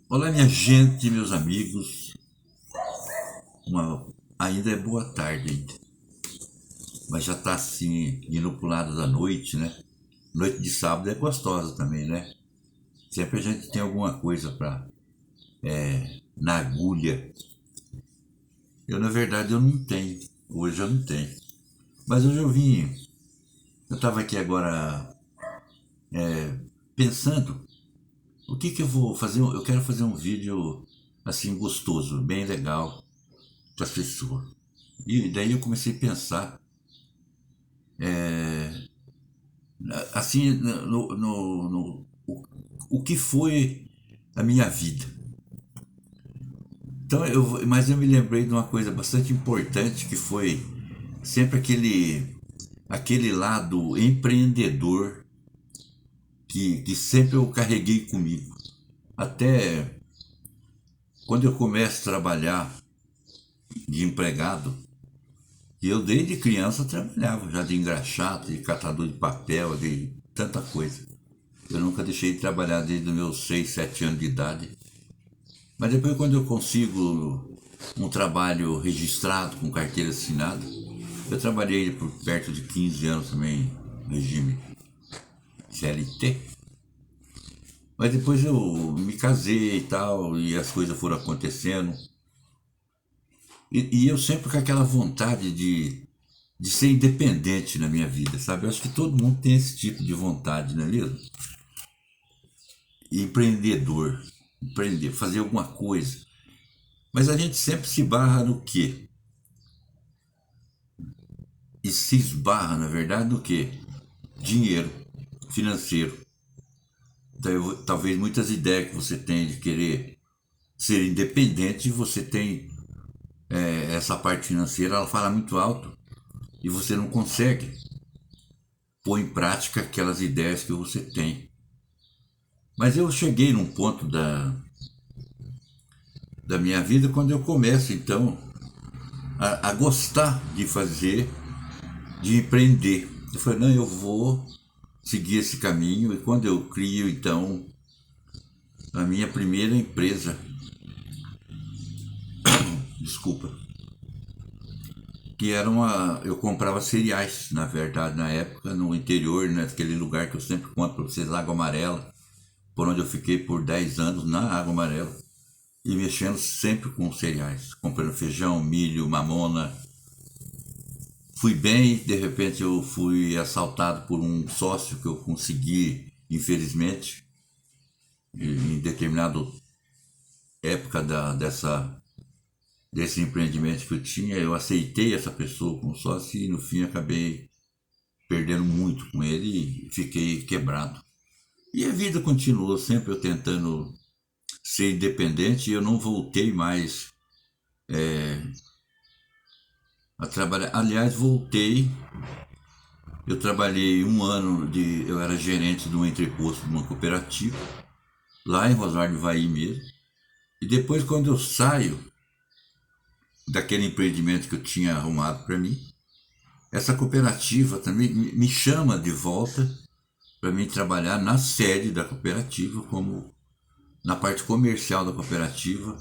Olá, minha gente, meus amigos. Ainda é boa tarde, ainda, mas já tá assim, indo pro lado da noite, né? Noite de sábado é gostosa também, né? Sempre a gente tem alguma coisa na agulha. Eu, na verdade, eu não tenho. Hoje eu não tenho. Mas hoje eu tava aqui agora pensando, o que que eu vou fazer? Eu quero fazer um vídeo assim gostoso, bem legal para as pessoas. E daí eu comecei a pensar assim, o que foi a minha vida. Então, mas eu me lembrei de uma coisa bastante importante que foi sempre aquele lado empreendedor que sempre eu carreguei comigo. Até quando eu começo a trabalhar de empregado, e eu desde criança trabalhava já de engraxate, de catador de papel, de tanta coisa. Eu nunca deixei de trabalhar desde os meus 6 7 anos de idade. Mas depois, quando eu consigo um trabalho registrado, com carteira assinada, eu trabalhei por perto de 15 anos também no regime CLT. Mas depois eu me casei e tal, e as coisas foram acontecendo. E eu sempre com aquela vontade de ser independente na minha vida, sabe? Eu acho que todo mundo tem esse tipo de vontade, não é mesmo? Empreendedor, empreender, fazer alguma coisa. Mas a gente sempre se barra no quê? E se esbarra, na verdade, no quê? Dinheiro, financeiro. Então, talvez muitas ideias que você tem de querer ser independente, você tem essa parte financeira, ela fala muito alto e você não consegue pôr em prática aquelas ideias que você tem. Mas eu cheguei num ponto da minha vida quando eu começo, então, a gostar de fazer, de empreender. Eu falei, não, eu vou seguir esse caminho e quando eu crio, então, a minha primeira empresa, desculpa, que era uma. Eu comprava cereais, na verdade, na época, no interior, naquele lugar que eu sempre conto para vocês, Água Amarela, por onde eu fiquei por 10 anos na Água Amarela, e mexendo sempre com cereais, comprando feijão, milho, mamona. Fui bem, de repente eu fui assaltado por um sócio que eu consegui, infelizmente, em determinada época desse empreendimento que eu tinha, eu aceitei essa pessoa como sócio e no fim acabei perdendo muito com ele e fiquei quebrado. E a vida continuou, sempre eu tentando ser independente e eu não voltei mais a trabalhar. Aliás, voltei, eu trabalhei um ano, eu era gerente de um entreposto de uma cooperativa, lá em Rosário do Ivaí mesmo. E depois, quando eu saio daquele empreendimento que eu tinha arrumado para mim, essa cooperativa também me chama de volta para mim trabalhar na sede da cooperativa, como na parte comercial da cooperativa,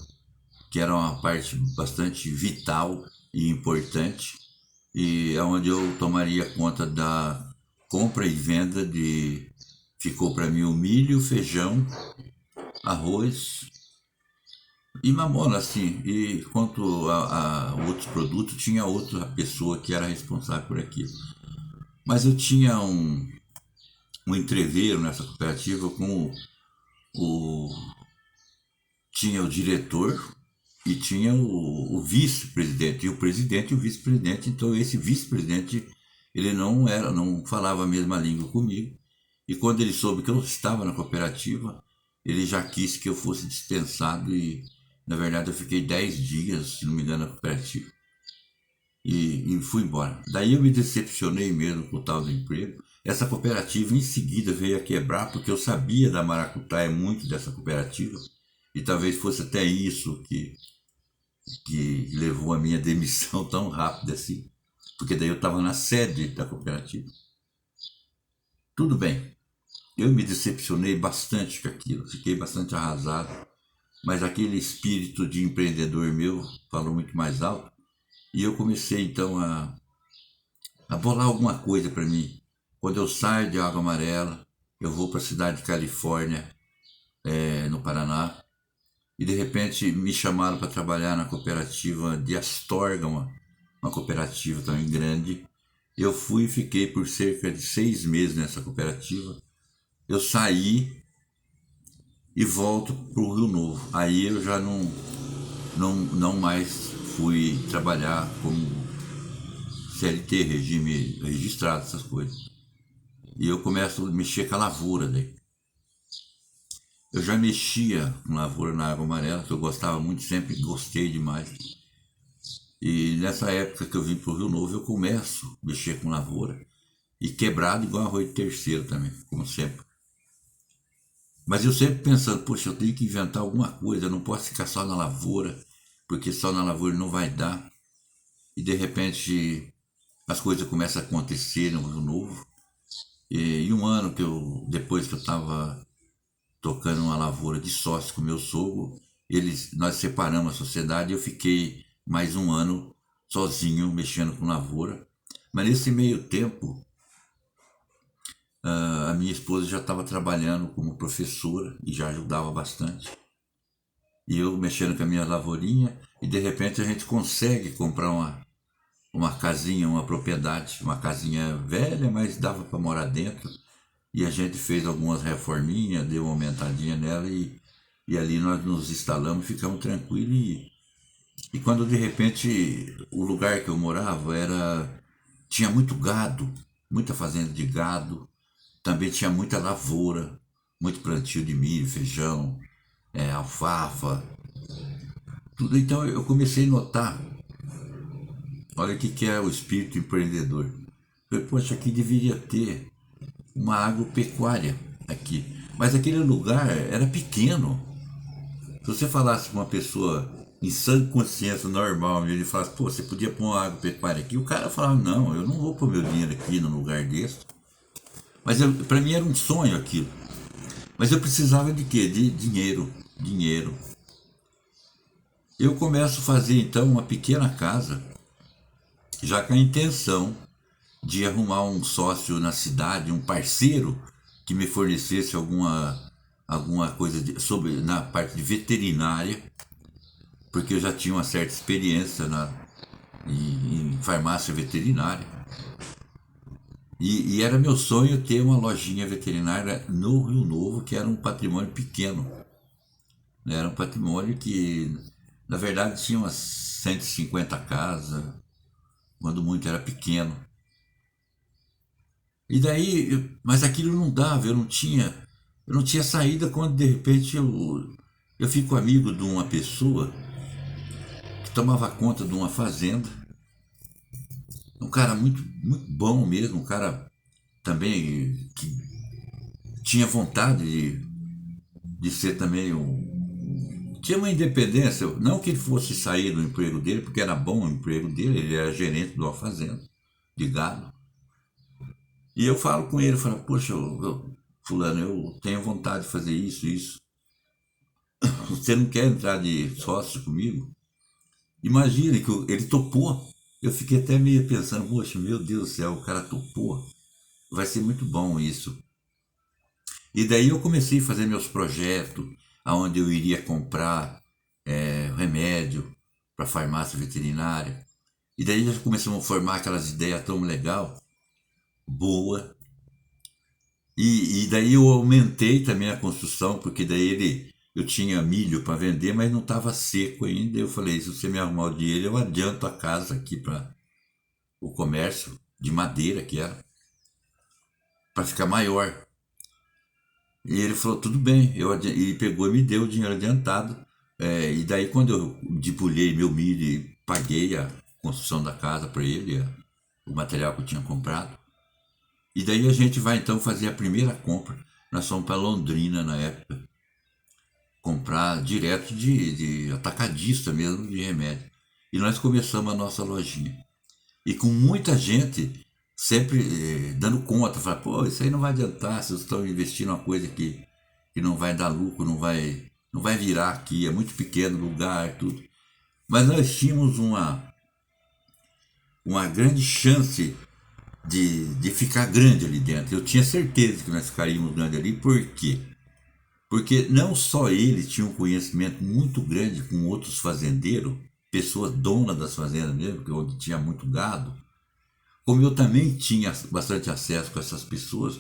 que era uma parte bastante vital e importante, e é onde eu tomaria conta da compra e venda de. Ficou para mim o milho, feijão, arroz e mamona, assim. E quanto a outros produtos, tinha outra pessoa que era responsável por aquilo. Mas eu tinha um entreveiro nessa cooperativa com o tinha o diretor e tinha o vice-presidente, e o presidente e o vice-presidente. Então esse vice-presidente, ele não falava a mesma língua comigo. E quando ele soube que eu estava na cooperativa, ele já quis que eu fosse dispensado e, na verdade, eu fiquei 10 dias, se não me engano, na cooperativa. E fui embora. Daí eu me decepcionei mesmo com o tal do emprego. Essa cooperativa em seguida veio a quebrar porque eu sabia da maracutaia muito dessa cooperativa e talvez fosse até isso que levou a minha demissão tão rápida assim, porque daí eu estava na sede da cooperativa. Tudo bem, eu me decepcionei bastante com aquilo, fiquei bastante arrasado. mas aquele espírito de empreendedor meu falou muito mais alto. E eu comecei então a bolar alguma coisa para mim. Quando eu saio de Água Amarela, eu vou para a cidade de Califórnia, no Paraná, e de repente me chamaram para trabalhar na cooperativa de Astorga, uma cooperativa também grande. Eu fui e fiquei por cerca de 6 meses nessa cooperativa. Eu saí e volto para o Rio Novo. Aí eu já não mais fui trabalhar como CLT, regime registrado, essas coisas. E eu começo a mexer com a lavoura daí. Eu já mexia com lavoura na Água Amarela, que eu gostava muito, sempre gostei demais. E nessa época que eu vim para o Rio Novo, eu começo a mexer com lavoura. E quebrado igual arroz de terceiro também, como sempre. Mas eu sempre pensando, poxa, eu tenho que inventar alguma coisa, eu não posso ficar só na lavoura, porque só na lavoura não vai dar. E de repente as coisas começam a acontecer no Rio Novo. E um ano depois que eu estava tocando uma lavoura de sócio com meu sogro, nós separamos a sociedade e eu fiquei mais um ano sozinho mexendo com lavoura. Mas nesse meio tempo, a minha esposa já estava trabalhando como professora e já ajudava bastante. E eu mexendo com a minha lavourinha, e de repente a gente consegue comprar uma casinha, uma propriedade, uma casinha velha, mas dava para morar dentro. E a gente fez algumas reforminhas, deu uma aumentadinha nela e ali nós nos instalamos, ficamos tranquilos. E quando de repente o lugar que eu morava tinha muito gado, muita fazenda de gado, também tinha muita lavoura, muito plantio de milho, feijão, alfafa, tudo. Então eu comecei a notar, olha o que é o espírito empreendedor. Eu falei, poxa, aqui deveria ter uma agropecuária aqui. Mas aquele lugar era pequeno. Se você falasse para uma pessoa em sã consciência normal, ele falasse, pô, você podia pôr uma agropecuária aqui, o cara falava, não, eu não vou pôr meu dinheiro aqui num lugar desse. Mas para mim era um sonho aquilo. Mas eu precisava de quê? De dinheiro. Dinheiro. Eu começo a fazer então uma pequena casa, já com a intenção de arrumar um sócio na cidade, um parceiro que me fornecesse alguma coisa na parte de veterinária, porque eu já tinha uma certa experiência em farmácia veterinária. E era meu sonho ter uma lojinha veterinária no Rio Novo, que era um patrimônio pequeno. Era um patrimônio que, na verdade, tinha umas 150 casas, quando muito era pequeno. E daí, mas aquilo não dava, eu não tinha saída quando de repente eu fico amigo de uma pessoa que tomava conta de uma fazenda, um cara muito, muito bom mesmo, um cara também que tinha vontade de ser também tinha uma independência, não que ele fosse sair do emprego dele, porque era bom o emprego dele, ele era gerente de uma fazenda de gado. E eu falo com ele, falo, poxa, fulano, eu tenho vontade de fazer isso, isso. Você não quer entrar de sócio comigo? Imagina que ele topou. Eu fiquei até meio pensando, poxa, meu Deus do céu, o cara topou. Vai ser muito bom isso. E daí eu comecei a fazer meus projetos, aonde eu iria comprar remédio para farmácia veterinária. E daí já começamos a formar aquelas ideias tão legal, boa. E daí eu aumentei também a construção, porque daí eu tinha milho para vender, mas não estava seco ainda. Eu falei, se você me arrumar o dinheiro, eu adianto a casa aqui para o comércio de madeira que era, para ficar maior. E ele falou, tudo bem. E pegou e me deu o dinheiro adiantado. E daí quando eu debulhei meu milho e paguei a construção da casa para ele, o material que eu tinha comprado. E daí a gente vai então fazer a primeira compra. Nós fomos para Londrina na época, comprar direto de atacadista mesmo de remédio. E nós começamos a nossa lojinha. E com muita gente sempre dando conta, falando, pô, isso aí não vai adiantar, vocês estão investindo uma coisa que não vai dar lucro, não vai não vai virar aqui, é muito pequeno o lugar, tudo. Mas nós tínhamos uma grande chance de ficar grande ali dentro. Eu tinha certeza que nós ficaríamos grande ali, por quê? Porque não só ele tinha um conhecimento muito grande com outros fazendeiros, pessoas donas das fazendas mesmo, onde tinha muito gado, como eu também tinha bastante acesso com essas pessoas,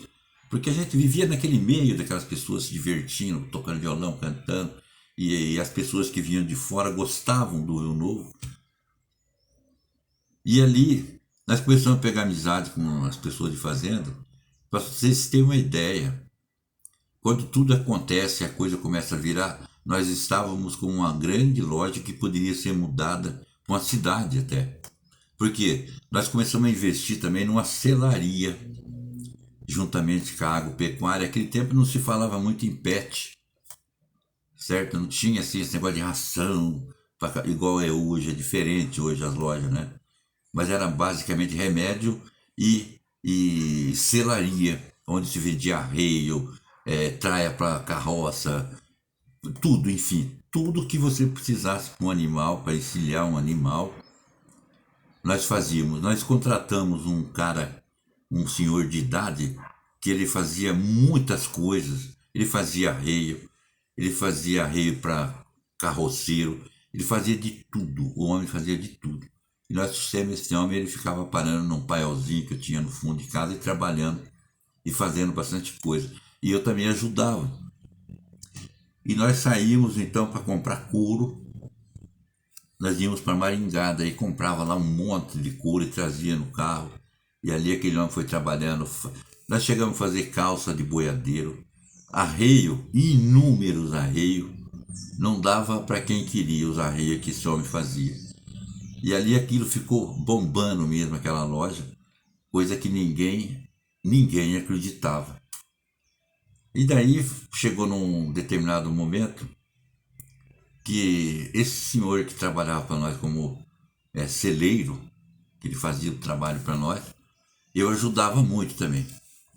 porque a gente vivia naquele meio daquelas pessoas se divertindo, tocando violão, cantando, e as pessoas que vinham de fora gostavam do Rio Novo. E ali nós começamos a pegar amizade com as pessoas de fazenda. Para vocês terem uma ideia, quando tudo acontece e a coisa começa a virar, nós estávamos com uma grande loja que poderia ser mudada para uma cidade até. Porque nós começamos a investir também numa selaria, juntamente com a agropecuária. Naquele tempo não se falava muito em pet, certo? Não tinha assim, esse negócio de ração, igual é hoje, é diferente hoje as lojas, né? Mas era basicamente remédio e selaria, onde se vendia arreio, traia para carroça, tudo, enfim, tudo que você precisasse para um animal, para encilhar um animal, nós fazíamos. Nós contratamos um cara, um senhor de idade, que ele fazia muitas coisas. Ele fazia arreio para carroceiro, ele fazia de tudo, o homem fazia de tudo. E nós trouxemos esse homem, ele ficava parando num paiolzinho que eu tinha no fundo de casa e trabalhando e fazendo bastante coisa. E eu também ajudava. E nós saímos então para comprar couro. Nós íamos para Maringá, daí comprava lá um monte de couro e trazia no carro. E ali aquele homem foi trabalhando. Nós chegamos a fazer calça de boiadeiro, arreio, inúmeros arreios. Não dava para quem queria os arreios que esse homem fazia. E ali aquilo ficou bombando mesmo, aquela loja, coisa que ninguém acreditava. E daí chegou num determinado momento que esse senhor que trabalhava para nós como celeiro, que ele fazia o trabalho para nós, eu ajudava muito também.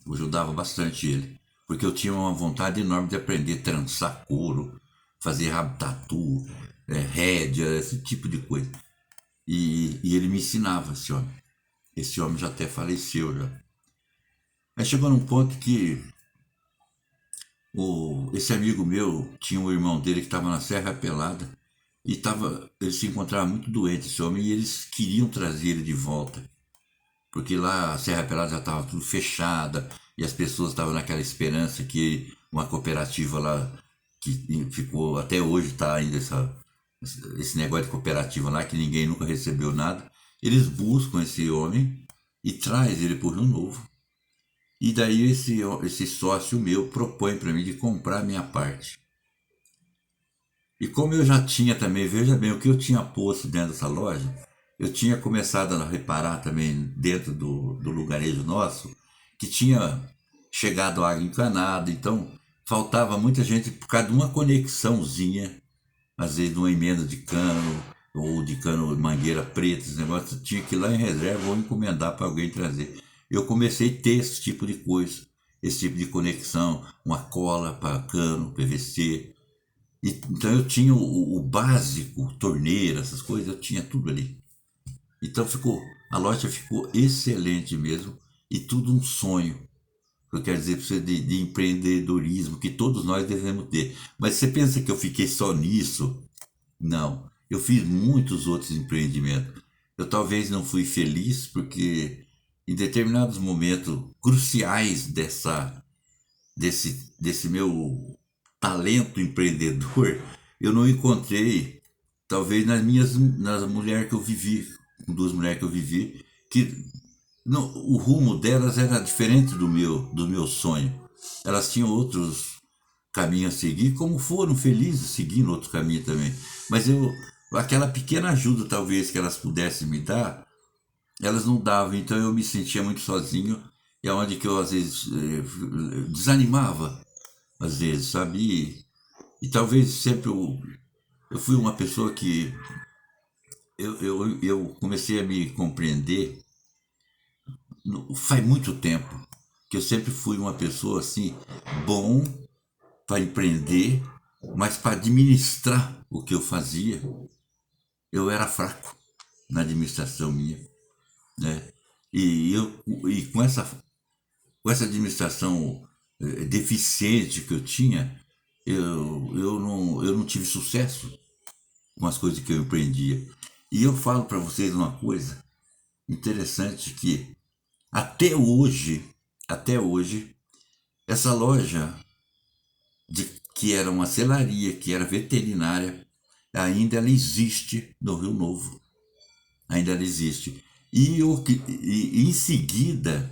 Eu ajudava bastante ele, porque eu tinha uma vontade enorme de aprender a trançar couro, fazer rabo tatu, rédea, esse tipo de coisa. E ele me ensinava, esse homem. Esse homem já até faleceu já. Aí chegou num ponto que esse amigo meu tinha um irmão dele que estava na Serra Pelada e ele se encontrava muito doente, esse homem, e eles queriam trazer ele de volta. Porque lá a Serra Pelada já estava tudo fechada e as pessoas estavam naquela esperança que uma cooperativa lá, que ficou, até hoje está ainda esse negócio de cooperativa lá, que ninguém nunca recebeu nada. Eles buscam esse homem e traz ele para o Rio Novo. E daí esse sócio meu propõe para mim de comprar a minha parte. E como eu já tinha também, veja bem, o que eu tinha posto dentro dessa loja, eu tinha começado a reparar também dentro do lugarejo nosso, que tinha chegado água encanada, então faltava muita gente por causa de uma conexãozinha, às vezes de uma emenda de cano, ou de cano mangueira preta, esse negócio, tinha que ir lá em reserva ou encomendar para alguém trazer. Eu comecei a ter esse tipo de coisa, esse tipo de conexão, uma cola para cano, PVC. Então eu tinha o básico, torneira, essas coisas, eu tinha tudo ali. Então a loja ficou excelente mesmo e tudo um sonho. Eu quero dizer para você de empreendedorismo que todos nós devemos ter. Mas você pensa que eu fiquei só nisso? Não. Eu fiz muitos outros empreendimentos. Eu talvez não fui feliz porque em determinados momentos cruciais desse meu talento empreendedor, eu não encontrei, talvez nas mulheres que eu vivi, com duas mulheres que eu vivi, que não, o rumo delas era diferente do meu sonho. Elas tinham outros caminhos a seguir, como foram felizes seguindo outro caminho também. Mas aquela pequena ajuda talvez que elas pudessem me dar, elas não davam, então eu me sentia muito sozinho, e aonde que eu às vezes desanimava, às vezes, sabe? E talvez sempre eu fui uma pessoa que eu comecei a me compreender faz muito tempo, que eu sempre fui uma pessoa assim, bom para empreender, mas para administrar o que eu fazia, eu era fraco na administração minha, né? E com essa administração deficiente que eu tinha, eu não tive sucesso com as coisas que eu empreendia. E eu falo para vocês uma coisa interessante que até hoje, essa loja que era uma selaria, que era veterinária, ainda ela existe no Rio Novo. Ainda ela existe. E em seguida,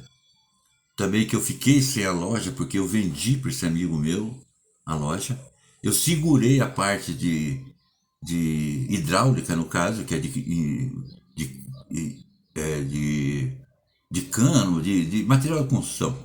também que eu fiquei sem a loja, porque eu vendi para esse amigo meu a loja. Eu segurei a parte de hidráulica, no caso, que é de cano, de material de construção.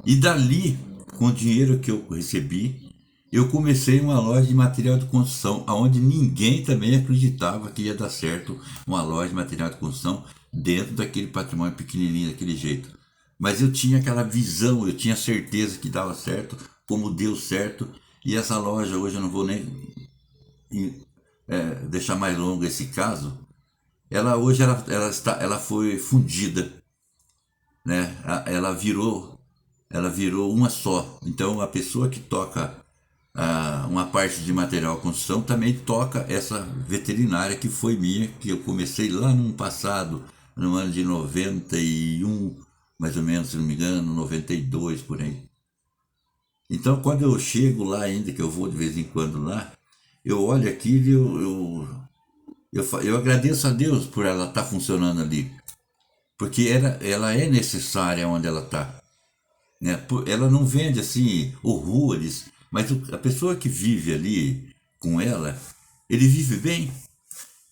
E dali, com o dinheiro que eu recebi, eu comecei uma loja de material de construção, onde ninguém também acreditava que ia dar certo uma loja de material de construção dentro daquele patrimônio pequenininho, daquele jeito. Mas eu tinha aquela visão, eu tinha certeza que dava certo, como deu certo. E essa loja, hoje eu não vou nem deixar mais longo esse caso, ela foi fundida, né? Ela virou uma só. Então a pessoa que toca uma parte de material de construção também toca essa veterinária que foi minha, que eu comecei lá no passado, no ano de 91, mais ou menos, se não me engano, 92 por aí. Então quando eu chego lá ainda, que eu vou de vez em quando lá, eu olho aquilo e eu agradeço a Deus por ela estar funcionando ali, porque ela é necessária onde ela está, né? Ela não vende assim horrores, mas a pessoa que vive ali com ela, ele vive bem.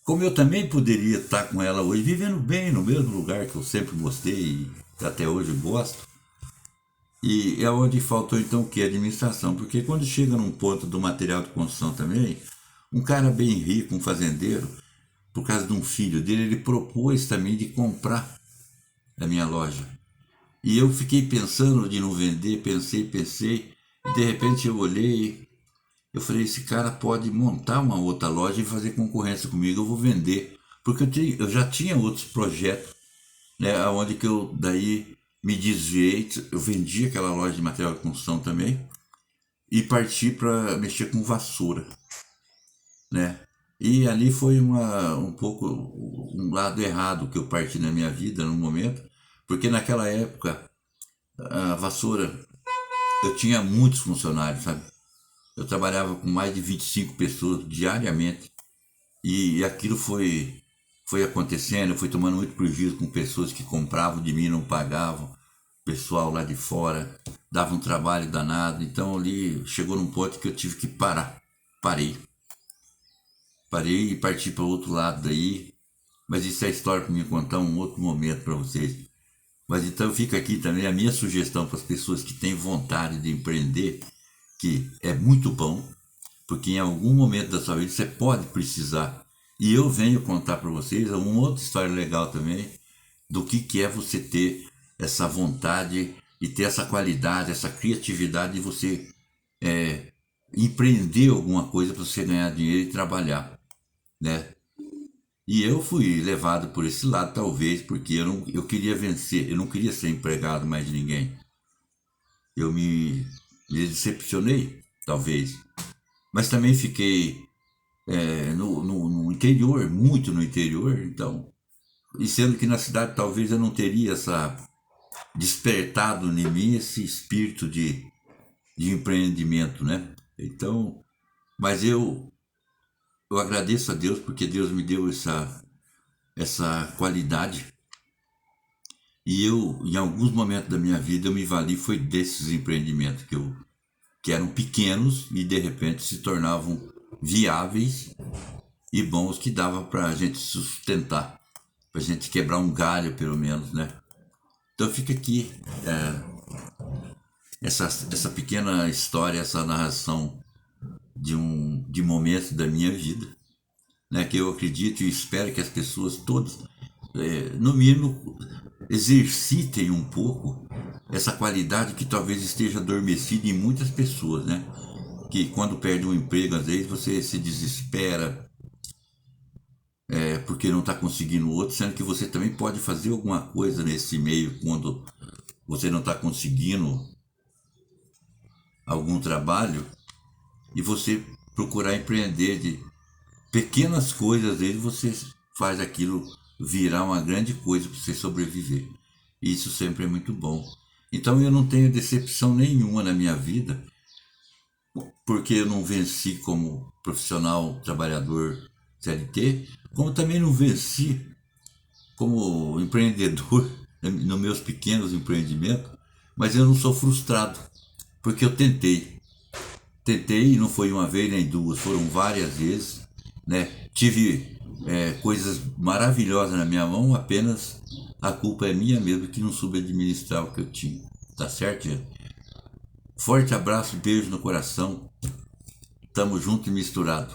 Como eu também poderia estar com ela hoje, vivendo bem no mesmo lugar que eu sempre gostei e até hoje gosto. E é onde faltou então o que? Administração. Porque quando chega num ponto do material de construção também, um cara bem rico, um fazendeiro, por causa de um filho dele, ele propôs também de comprar a minha loja. E eu fiquei pensando de não vender, pensei, e de repente eu olhei, eu falei, esse cara pode montar uma outra loja e fazer concorrência comigo, eu vou vender. Porque eu já tinha outros projetos, né, onde que eu daí me desviei, eu vendi aquela loja de material de construção também, e parti para mexer com vassoura, né? E ali foi um pouco um lado errado que eu parti na minha vida no momento, porque naquela época a vassoura, eu tinha muitos funcionários, sabe? Eu trabalhava com mais de 25 pessoas diariamente e aquilo foi acontecendo, eu fui tomando muito prejuízo com pessoas que compravam de mim e não pagavam, pessoal lá de fora, dava um trabalho danado, então ali chegou num ponto que eu tive que parar. Parei. Parei e parti para o outro lado daí, mas isso é história para me contar um outro momento para vocês. Mas então fica aqui também a minha sugestão para as pessoas que têm vontade de empreender, que é muito bom, porque em algum momento da sua vida você pode precisar. E eu venho contar para vocês uma outra história legal também, do que é você ter essa vontade e ter essa qualidade, essa criatividade de você empreender alguma coisa para você ganhar dinheiro e trabalhar, né? E eu fui levado por esse lado, talvez, porque eu queria vencer, eu não queria ser empregado mais de ninguém. Eu me decepcionei, talvez. Mas também fiquei no interior, muito no interior, então. E sendo que na cidade talvez eu não teria despertado em mim esse espírito de empreendimento, né? Então, mas eu agradeço a Deus porque Deus me deu essa qualidade. E eu, em alguns momentos da minha vida, eu me vali foi desses empreendimentos que eram pequenos e de repente se tornavam viáveis e bons, que dava para a gente sustentar, para a gente quebrar um galho pelo menos, né? Então fica aqui essa pequena história, essa narração de momentos da minha vida, né? Que eu acredito e espero que as pessoas todas, no mínimo, exercitem um pouco essa qualidade que talvez esteja adormecida em muitas pessoas, né? que quando perde um emprego, às vezes você se desespera, porque não está conseguindo outro, sendo que você também pode fazer alguma coisa nesse meio quando você não está conseguindo algum trabalho e você procurar empreender de pequenas coisas, às vezes você faz aquilo virar uma grande coisa para você sobreviver. Isso sempre é muito bom. Então eu não tenho decepção nenhuma na minha vida, porque eu não venci como profissional trabalhador CLT, como também não venci como empreendedor nos meus pequenos empreendimentos, mas eu não sou frustrado, porque eu tentei. Tentei e não foi uma vez nem duas, foram várias vezes, né? Tive coisas maravilhosas na minha mão, apenas a culpa é minha mesmo que não soube administrar o que eu tinha. Tá certo, gente? Forte abraço, beijo no coração. Tamo junto e misturado.